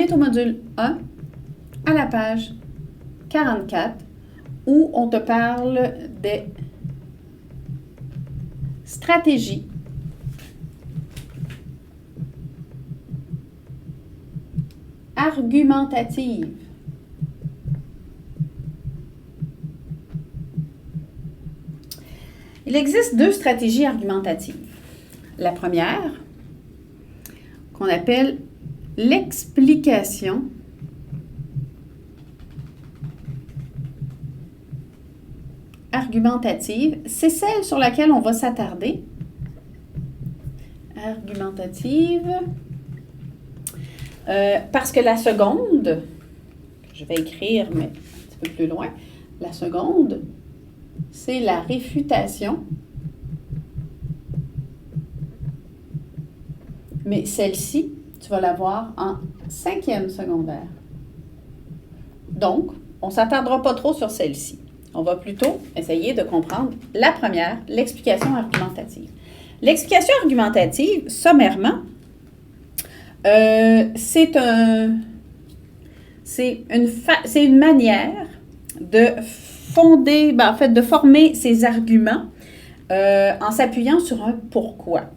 est au module 1, à la page 44, où on te parle des stratégies argumentatives. Il existe deux stratégies argumentatives. La première, qu'on appelle l'explication argumentative, c'est celle sur laquelle on va s'attarder. Argumentative. Parce que la seconde, je vais écrire, mais un petit peu plus loin, la seconde, c'est la réfutation. Mais celle-ci, tu vas la voir en 5e secondaire. Donc, on ne s'attardera pas trop sur celle-ci. On va plutôt essayer de comprendre la première, l'explication argumentative. L'explication argumentative, sommairement, c'est une manière de fonder, de former ses arguments en s'appuyant sur un pourquoi.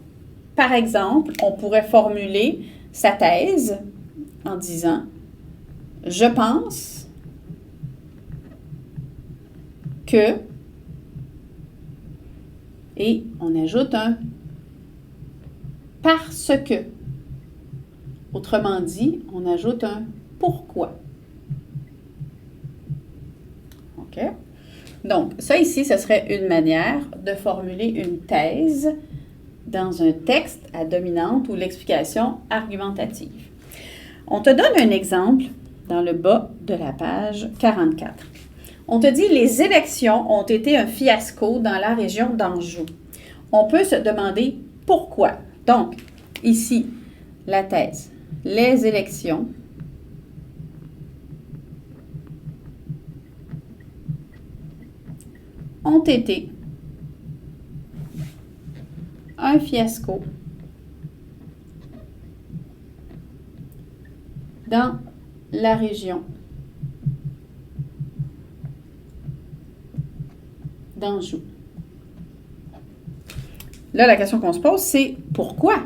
Par exemple, on pourrait formuler sa thèse en disant « Je pense que » et on ajoute un « parce que ». Autrement dit, on ajoute un « pourquoi ». OK? Donc, ça ici, ce serait une manière de formuler une thèse dans un texte à dominante ou l'explication argumentative. On te donne un exemple dans le bas de la page 44. On te dit « Les élections ont été un fiasco dans la région d'Anjou ». On peut se demander pourquoi. Donc, ici, la thèse. Les élections ont été un fiasco dans la région d'Anjou. Là, la question qu'on se pose, c'est pourquoi?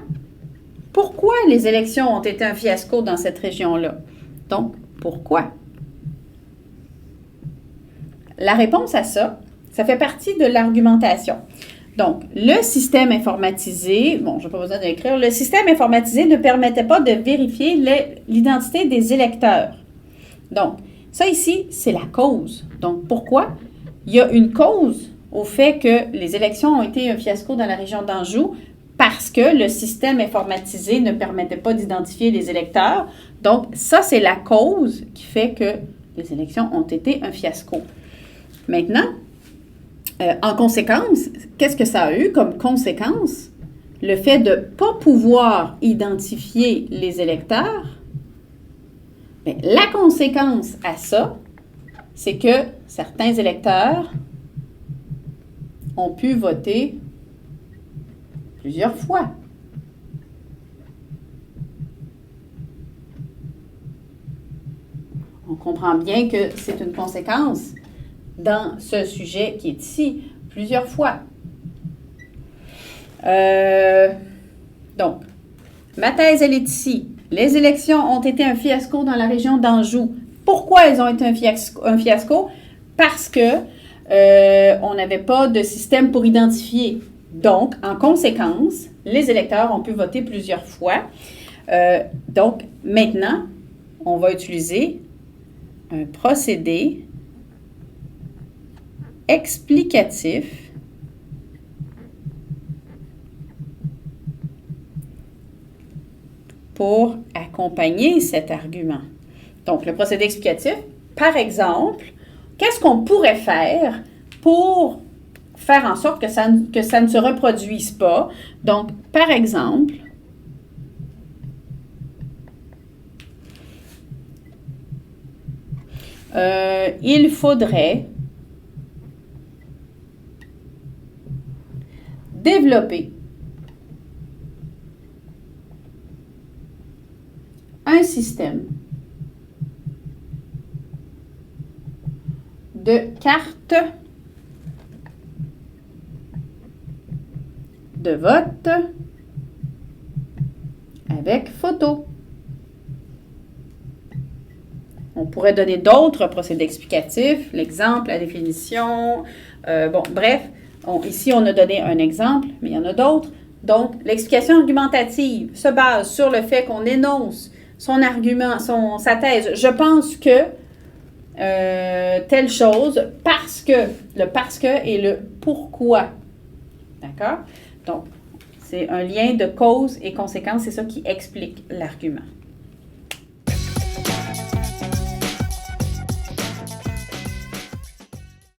Pourquoi les élections ont été un fiasco dans cette région-là? Donc, pourquoi? La réponse à ça, ça fait partie de l'argumentation. Donc, le système informatisé, bon, je n'ai pas besoin d'écrire, le système informatisé ne permettait pas de vérifier l'identité des électeurs. Donc, ça ici, c'est la cause. Donc, pourquoi? Il y a une cause au fait que les élections ont été un fiasco dans la région d'Anjou parce que le système informatisé ne permettait pas d'identifier les électeurs. Donc, ça, c'est la cause qui fait que les élections ont été un fiasco. Maintenant, en conséquence, qu'est-ce que ça a eu comme conséquence? Le fait de ne pas pouvoir identifier les électeurs, bien, la conséquence à ça, c'est que certains électeurs ont pu voter plusieurs fois. On comprend bien que c'est une conséquence dans ce sujet qui est ici, plusieurs fois. Donc, ma thèse, elle est ici. Les élections ont été un fiasco dans la région d'Anjou. Pourquoi elles ont été un fiasco? Parce que on n'avait pas de système pour identifier. Donc, en conséquence, les électeurs ont pu voter plusieurs fois. Donc, maintenant, on va utiliser un procédé explicatif pour accompagner cet argument. Donc, le procédé explicatif, par exemple, qu'est-ce qu'on pourrait faire pour faire en sorte que ça ne se reproduise pas? Donc, par exemple, il faudrait développer un système de carte de vote avec photo. On pourrait donner d'autres procédés explicatifs, l'exemple, la définition, bref. Ici, on a donné un exemple, mais il y en a d'autres. Donc, l'explication argumentative se base sur le fait qu'on énonce son argument, sa thèse. Je pense que telle chose parce que, le parce que et le pourquoi. D'accord? Donc, c'est un lien de cause et conséquence, c'est ça qui explique l'argument.